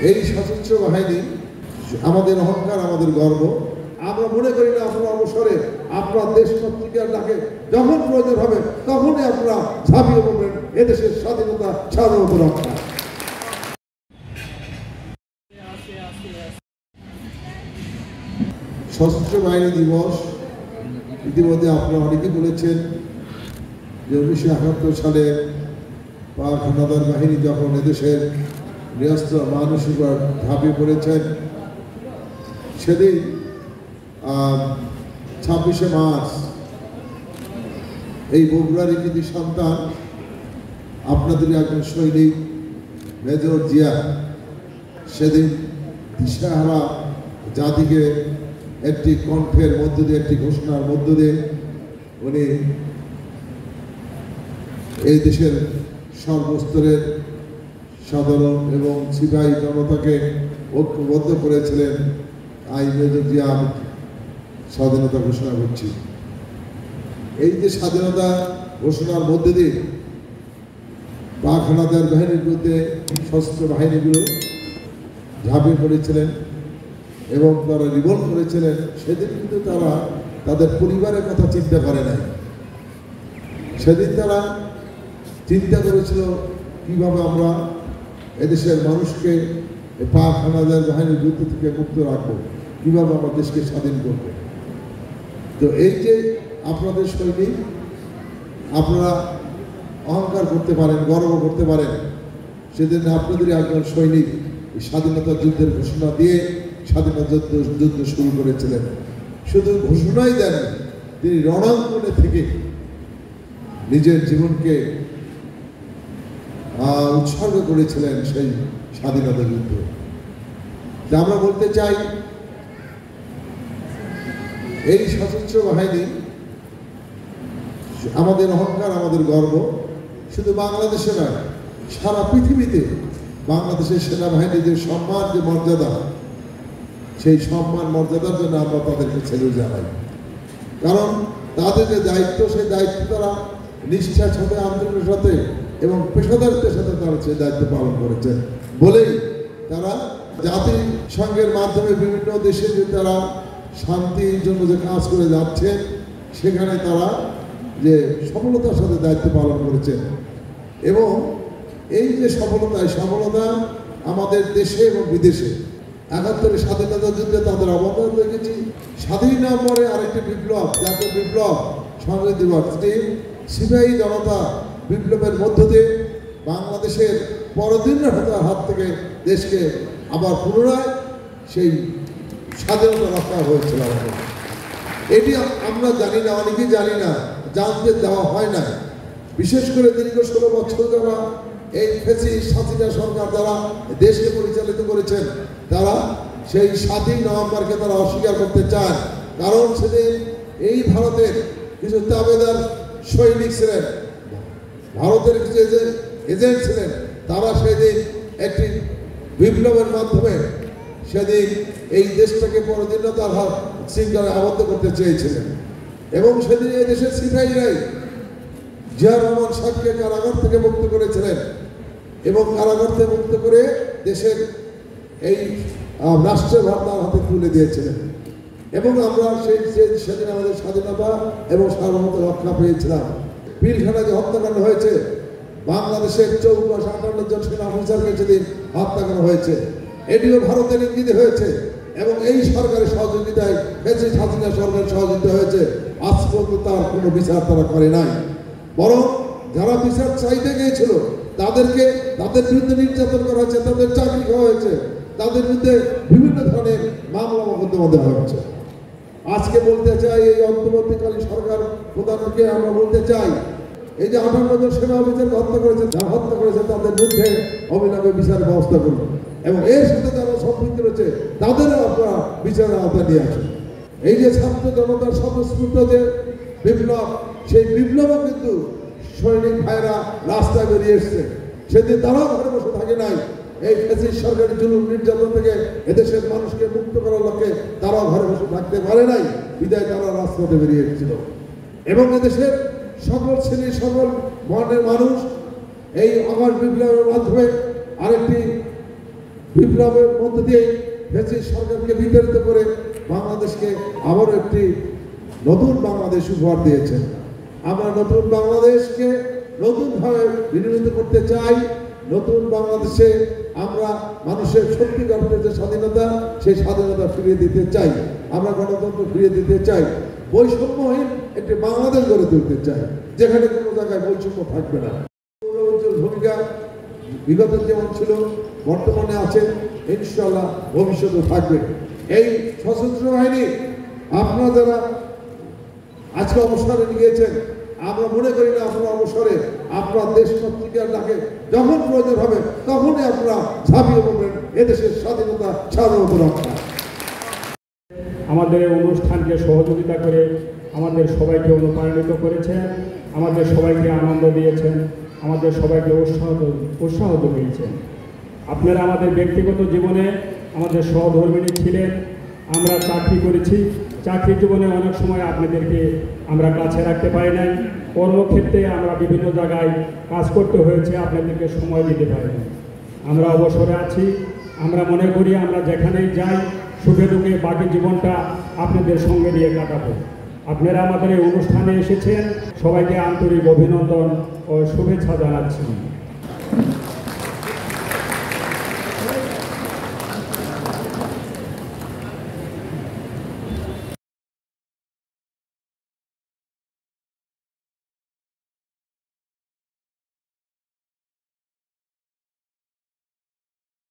এই সশস্ত্র বাহিনী আমাদের অহংকার, আমাদের গর্ব। আমরা মনে করি না আপনার অবসরে আপনার দেশ পত্রিকার ডাকে যখন প্রয়োজন হবে তখনই আপনারা ঝাঁপিয়ে পড়বেন এদেশের স্বাধীনতা সার্বভৌম রক্ষা। সশস্ত্র বাহিনী দিবস ইতিমধ্যে আপনারা অনেকেই বলেছেন যে 1971 সালে পাক হানাদার বাহিনী যখন এদেশের নিরস্ত্র মানুষের উপর ঝাঁপিয়ে পড়েছেন, সেদিন 26শে মার্চ এই বগুড়ার কৃতি সন্তান আপনাদের একজন সৈনিক মেজর জিয়া সেদিন দিশাহারা জাতিকে একটি কণ্ঠের মধ্য দিয়ে, একটি ঘোষণার মধ্য দিয়ে উনি এই দেশের সর্বস্তরের সাধারণ এবং সিপাহী জনতাকে ঐক্যবদ্ধ করেছিলেন। আই মেজর জিয়া স্বাধীনতা ঘোষণা করছি। এই যে স্বাধীনতা ঘোষণার মধ্যে দিয়ে পাক হানাদার বাহিনীর বিরুদ্ধে সশস্ত্র বাহিনীগুলো ঝাঁপিয়ে পড়েছিলেন এবং তারা রিভল্ট করেছিলেন, সেদিন কিন্তু তারা তাদের পরিবারের কথা চিন্তা করে নাই। সেদিন তারা চিন্তা করেছিল কিভাবে আমরা এদেশের মানুষকে পাক হানাদার বাহিনীর যুদ্ধ থেকে মুক্ত রাখবো, কিভাবে আমরা দেশকে স্বাধীন করবো। তো এই যে আপনাদের সৈনিক, আপনারা অহংকার করতে পারেন, গর্ব করতে পারেন, সেদিন আপনাদের একজন সৈনিক স্বাধীনতা যুদ্ধের ঘোষণা দিয়ে স্বাধীনতা যুদ্ধ শুরু করেছিলেন। শুধু ঘোষণাই দেন, তিনি রণাঙ্গনে থেকে নিজের জীবনকে উৎসর্গ করেছিলেন সেই স্বাধীনতা যুদ্ধে। আমরা বলতে চাই এই সশস্ত্র বাহিনী আমাদের অহংকার, আমাদের গর্ব। শুধু বাংলাদেশে নয়, সারা পৃথিবীতে বাংলাদেশের সেনাবাহিনীর যে সম্মান, যে মর্যাদা, সেই সম্মান মর্যাদার জন্য আমরা তাদেরকে স্যালুট জানাই। কারণ তাদের যে দায়িত্ব, সেই দায়িত্ব তারা নিষ্ঠার সাথে, আন্দোলনের সাথে এবং পেশাদারদের সাথে তারা সেই দায়িত্ব পালন করেছেন বলেই তারা জাতিসংঘের মাধ্যমে বিভিন্ন দেশে যে তারা শান্তির জন্য যে কাজ করে যাচ্ছেন, সেখানে তারা যে সফলতার সাথে দায়িত্ব পালন করেছেন। এবং এই যে সফলতা আমাদের দেশে এবং বিদেশে 71 স্বাধীনতা যুদ্ধে তাদের অবদান দেখেছি। স্বাধীন পরে আরেকটি বিপ্লব, জাতীয় বিপ্লব, সংগ্রাম দিবস, সিপাহী জনতা বিপ্লবের মধ্য দিয়ে বাংলাদেশের পরাধীনতার হাত থেকে দেশকে আবার পুনরায় সেই স্বাধীনতা রক্ষা হয়েছিল। এটি আমরা জানি না, অনেকেই জানি না, জানতে দেওয়া হয় না। বিশেষ করে দীর্ঘ 16 বছর যারা এই হাসিনা সরকার যারা দেশকে পরিচালিত করেছেন, তারা সেই 7ই নভেম্বরকে তারা অস্বীকার করতে চান। কারণ সেদিন এই ভারতের কিছু তাবেদার সৈনিক ছিলেন, ভারতের কিছু এজেন্ট ছিলেন, তারা সেদিন একটি বিপ্লবের মাধ্যমে সেদিন এই দেশটাকে পরাধীনতার শৃঙ্খলে আবদ্ধ করতে চেয়েছিলেন। এবং সেদিন এই দেশের সিপাহীরাই জিয়া রহমান সাহেবকে কারাগার থেকে মুক্ত করেছিলেন এবং কারাগার থেকে মুক্ত করে দেশের এই রাষ্ট্রের ভার তার হাতে তুলে দিয়েছিলেন। এবং আমরা সেদিন আমাদের স্বাধীনতা এবং সার্বভৌমত্ব রক্ষা পেয়েছিলাম। পিলখানায় যে হত্যাকাণ্ড হয়েছে, বাংলাদেশের 54-58 জন সেনা অফিসারকে সেদিন হত্যা করা হয়েছে, এটিও ভারতের ইঙ্গিতে হয়েছে এবং এই সরকারের সহযোগিতায়, হাসিনা সরকারের সহযোগিতা হয়েছে। আজ পর্যন্ত তার কোনো বিচার তারা করে নাই, বরং যারা বিচার চাইতে গিয়েছিল তাদের বিরুদ্ধে নির্যাতন করা হয়েছে, তাদের চাকরি খাওয়া হয়েছে, তাদের বিরুদ্ধে বিভিন্ন ধরনের মামলা মোকদ্দমা দেওয়া হচ্ছে। আজকে বলতে চাই, এই অন্তর্বর্তীকালীন সরকার প্রধানকে আমরা বলতে চাই, এই যে 58 জন সেনা অফিসারকে হত্যা করেছে, যারা হত্যা করেছে তাদের বিরুদ্ধে অবিলম্বে বিচারের ব্যবস্থা করুন এবং এর সাথে যারা সম্পৃক্ত রয়েছে তাদেরও আপনারা বিচারের আওতায় নিয়ে আসুন। এই যে ছাত্র জনতার স্বতঃস্ফূর্ত যে বিপ্লব, সেই বিপ্লবও কিন্তু সৈনিক ভাইরা রাস্তায় বেরিয়ে এসছে। সেদিন তারাও ঘরে বসে থাকে নাই। এই ফ্যাসিস্ট সরকারি জুলুম নির্যাতন থেকে এদেশের মানুষকে মুক্ত করার লক্ষ্যে তারাও ঘরে বসে থাকতে পারে নাই, বিদায় তারা রাজপথে বেরিয়ে এসেছিল। এবং এদেশের সকল শ্রেণী, সকল বর্ণের মানুষ এই অগাধ বিপ্লবের মাধ্যমে আরেকটি বিপ্লবের মধ্য দিয়ে ফ্যাসিস্ট সরকারকে বিতাড়িত করে বাংলাদেশকে আবারও একটি নতুন বাংলাদেশ উপহার দিয়েছেন। আমরা নতুন বাংলাদেশকে নতুনভাবে বিনির্মিত করতে চাই। নতুন বাংলাদেশে আমরা মানুষের সত্যিকার অর্থে যে স্বাধীনতা, সেই স্বাধীনতা ফিরিয়ে দিতে চাই। আমরা গণতন্ত্র ফিরিয়ে দিতে চাই। বৈষম্যহীন একটি বাংলাদেশ গড়ে তুলতে চাই, যেখানে কোনো জায়গায় বৈষম্য থাকবে না। ভূমিকা বিগত যেমন ছিল, বর্তমানে আছে, ইনশাআল্লাহ ভবিষ্যতে থাকবে। এই সশস্ত্র বাহিনী আপনারা যারা আজকে অবসরে গিয়েছেন, আমরা মনে করি না আপনারা অবসরে আপনার দেশ পত্রিকার ডাকে যখন প্রয়োজন হবে তখনই আপনারা ঝাঁপিয়ে পড়বেন এদেশের স্বাধীনতা সার্বভৌম রক্ষা। আমাদের অনুষ্ঠানকে সহযোগিতা করে আমাদের সবাইকে অনুপ্রাণিত করেছেন, আমাদের সবাইকে আনন্দ দিয়েছেন, আমাদের সবাইকে উৎসাহ দিয়েছেন। আপনারা আমাদের ব্যক্তিগত জীবনে আমাদের সহধর্মিণী ছিলেন। আমরা চাকরি করেছি, চাকরি জীবনে অনেক সময় আপনাদেরকে আমরা কাছে রাখতে পারি নাই। কর্মক্ষেত্রে আমরা বিভিন্ন জায়গায় কাজ করতে হয়েছে, আপনাদেরকে সময় দিতে পারি না। আমরা অবসরে আছি। আমরা মনে করি আমরা যেখানেই যাই সুখে দুঃখে বাকি জীবনটা আপনাদের সঙ্গে নিয়ে কাটাবো। আপনারা আমাদের এই অনুষ্ঠানে এসেছেন, সবাইকে আন্তরিক অভিনন্দন ও শুভেচ্ছা জানাচ্ছি।